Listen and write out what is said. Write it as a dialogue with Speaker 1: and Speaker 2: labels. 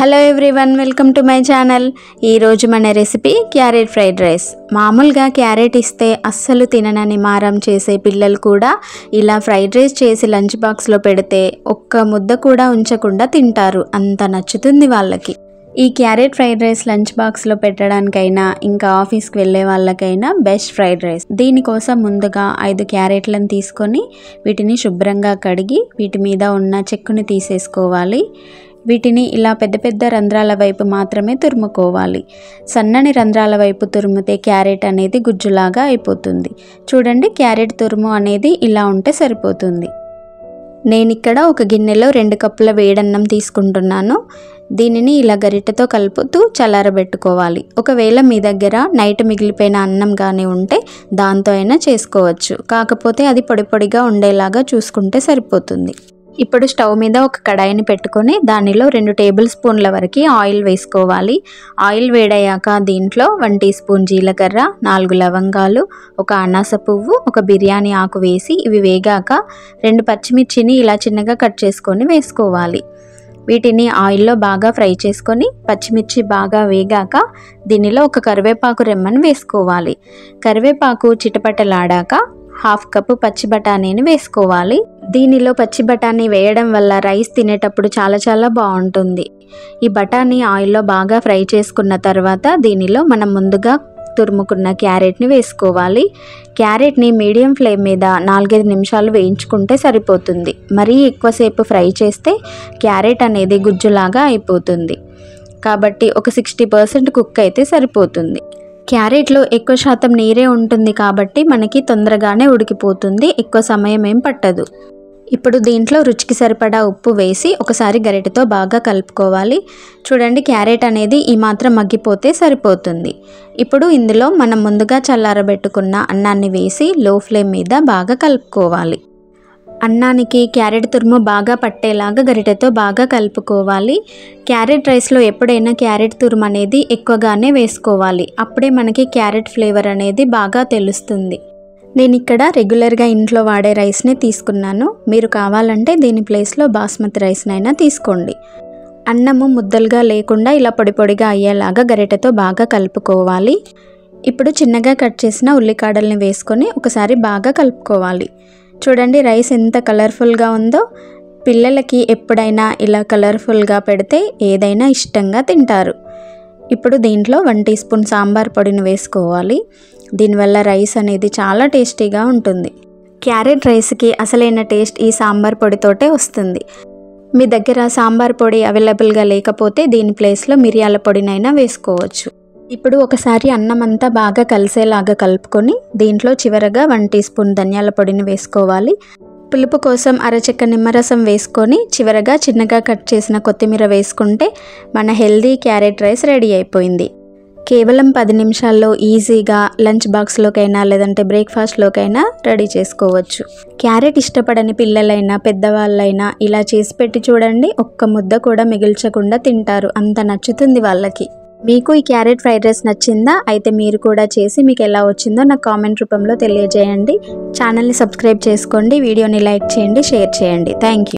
Speaker 1: Hello everyone, welcome to my channel. ఈరోజు మన recipe carrot fried rice. మామూలుగా carrot ఇస్తే అస్సలు తిననని మారం చేసే పిల్లలు కూడా ఇలా ఫ్రైడ్ రైస్ చేసి లంచ్ బాక్స్లో పెడితే ఒక్క ముద్ద కూడా ఉంచకుండా తింటారు, అంత నచ్చుతుంది వాళ్ళకి. ఈ క్యారెట్ ఫ్రైడ్ రైస్ లంచ్ బాక్స్లో పెట్టడానికైనా ఇంకా ఆఫీస్కి వెళ్ళే వాళ్ళకైనా బెస్ట్ ఫ్రైడ్ రైస్. దీనికోసం ముందుగా 5 క్యారెట్లను తీసుకొని వీటిని శుభ్రంగా కడిగి వీటి మీద ఉన్న చెక్కుని తీసేసుకోవాలి. వీటిని ఇలా పెద్ద పెద్ద రంధ్రాల వైపు మాత్రమే తురుముకోవాలి. సన్నని రంధ్రాల వైపు తురిమితే క్యారెట్ అనేది గుజ్జులాగా అయిపోతుంది. చూడండి, క్యారెట్ తురుము అనేది ఇలా ఉంటే సరిపోతుంది. నేను ఇక్కడ ఒక గిన్నెలో 2 కప్పుల వేడన్నం తీసుకుంటున్నాను. దీనిని ఇలా గరిటెతో కలుపుతూ చల్లారబెట్టుకోవాలి. ఒకవేళ మీ దగ్గర నైట్ మిగిలిపోయిన అన్నం కానీ ఉంటే దాంతో అయినా చేసుకోవచ్చు, కాకపోతే అది పొడి పొడిగా ఉండేలాగా చూసుకుంటే సరిపోతుంది. ఇప్పుడు స్టవ్ మీద ఒక కడాయిని పెట్టుకొని దానిలో 2 టేబుల్ స్పూన్ల వరకు ఆయిల్ వేసుకోవాలి. ఆయిల్ వేడయ్యాక దీంట్లో 1 టీ స్పూన్ జీలకర్ర, 4 లవంగాలు, 1 అనాస పువ్వు, 1 బిర్యానీ ఆకు వేసి ఇవి వేగాక 2 పచ్చిమిర్చిని ఇలా చిన్నగా కట్ చేసుకొని వేసుకోవాలి. వీటిని ఆయిల్లో బాగా ఫ్రై చేసుకొని పచ్చిమిర్చి బాగా వేగాక దీనిలో 1 కరివేపాకు రెమ్మను వేసుకోవాలి. కరివేపాకు చిటపటలాడాక 1/2 కప్పు పచ్చి బఠానీని వేసుకోవాలి. దీనిలో పచ్చి బఠానీ వేయడం వల్ల రైస్ తినేటప్పుడు చాలా బాగుంటుంది. ఈ బఠానీ ఆయిల్లో బాగా ఫ్రై చేసుకున్న తర్వాత దీనిలో మనం ముందుగా తురుముకున్న క్యారెట్ని వేసుకోవాలి. క్యారెట్ని మీడియం ఫ్లేమ్ మీద 4-5 నిమిషాలు వేయించుకుంటే సరిపోతుంది. మరీ ఎక్కువసేపు ఫ్రై చేస్తే క్యారెట్ అనేది గుజ్జులాగా అయిపోతుంది. కాబట్టి ఒక 60% కుక్ అయితే సరిపోతుంది. క్యారెట్లో ఎక్కువ శాతం నీరే ఉంటుంది కాబట్టి మనకి తొందరగానే ఉడికిపోతుంది, ఎక్కువ సమయం ఏం పట్టదు. ఇప్పుడు దీంట్లో రుచికి సరిపడా ఉప్పు వేసి ఒకసారి గరిటెతో బాగా కలుపుకోవాలి. చూడండి, క్యారెట్ అనేది ఈ మాత్రం మగ్గిపోతే సరిపోతుంది. ఇప్పుడు ఇందులో మనం ముందుగా చల్లారబెట్టుకున్న అన్నాన్ని వేసి లో ఫ్లేమ్ మీద బాగా కలుపుకోవాలి. అన్నానికి క్యారెట్ తురుము బాగా పట్టేలాగా గరిటెతో బాగా కలుపుకోవాలి. క్యారెట్ రైస్లో ఎప్పుడైనా క్యారెట్ తురుము అనేది ఎక్కువగానే వేసుకోవాలి, అప్పుడే మనకి క్యారెట్ ఫ్లేవర్ అనేది బాగా తెలుస్తుంది. నేను ఇక్కడ రెగ్యులర్గా ఇంట్లో వాడే రైస్ని తీసుకున్నాను. మీరు కావాలంటే దీని ప్లేస్లో బాస్మతి రైస్నైనా తీసుకోండి. అన్నము ముద్దలుగా లేకుండా ఇలా పొడి పొడిగా అయ్యేలాగా గరిటెతో బాగా కలుపుకోవాలి. ఇప్పుడు చిన్నగా కట్ చేసిన ఉల్లికాడల్ని వేసుకొని ఒకసారి బాగా కలుపుకోవాలి. చూడండి, రైస్ ఎంత కలర్ఫుల్గా ఉందో. పిల్లలకి ఎప్పుడైనా ఇలా కలర్ఫుల్గా పెడితే ఏదైనా ఇష్టంగా తింటారు. ఇప్పుడు దీంట్లో 1 టీ స్పూన్ సాంబార్ పొడిని వేసుకోవాలి. దీనివల్ల రైస్ అనేది చాలా టేస్టీగా ఉంటుంది. క్యారెట్ రైస్కి అసలైన టేస్ట్ ఈ సాంబార్ పొడితోటే వస్తుంది. మీ దగ్గర సాంబార్ పొడి అవైలబుల్గా లేకపోతే దీని ప్లేస్లో మిరియాల పొడినైనా వేసుకోవచ్చు. ఇప్పుడు ఒకసారి అన్నం అంతా బాగా కలిసేలాగా కలుపుకొని దీంట్లో చివరగా 1 టీ స్పూన్ ధనియాల పొడిని వేసుకోవాలి. పులుపు కోసం అరచెక్క నిమ్మరసం వేసుకొని చివరగా చిన్నగా కట్ చేసిన కొత్తిమీర వేసుకుంటే మన హెల్దీ క్యారెట్ రైస్ రెడీ అయిపోయింది. కేవలం 10 నిమిషాల్లో ఈజీగా లంచ్ బాక్స్లోకైనా లేదంటే బ్రేక్ఫాస్ట్లోకైనా రెడీ చేసుకోవచ్చు. క్యారెట్ ఇష్టపడని పిల్లలైనా పెద్దవాళ్ళైనా ఇలా చేసి పెట్టి చూడండి, ఒక్క ముద్ద కూడా మిగిల్చకుండా తింటారు, అంత నచ్చుతుంది వాళ్ళకి. మీకు ఈ క్యారెట్ ఫ్రైడ్ రైస్ నచ్చిందా? అయితే మీరు కూడా చేసి మీకు ఎలా వచ్చిందో నాకు కామెంట్ రూపంలో తెలియజేయండి. ఛానల్ని సబ్స్క్రైబ్ చేసుకోండి, వీడియోని లైక్ చేయండి, షేర్ చేయండి. Thank you.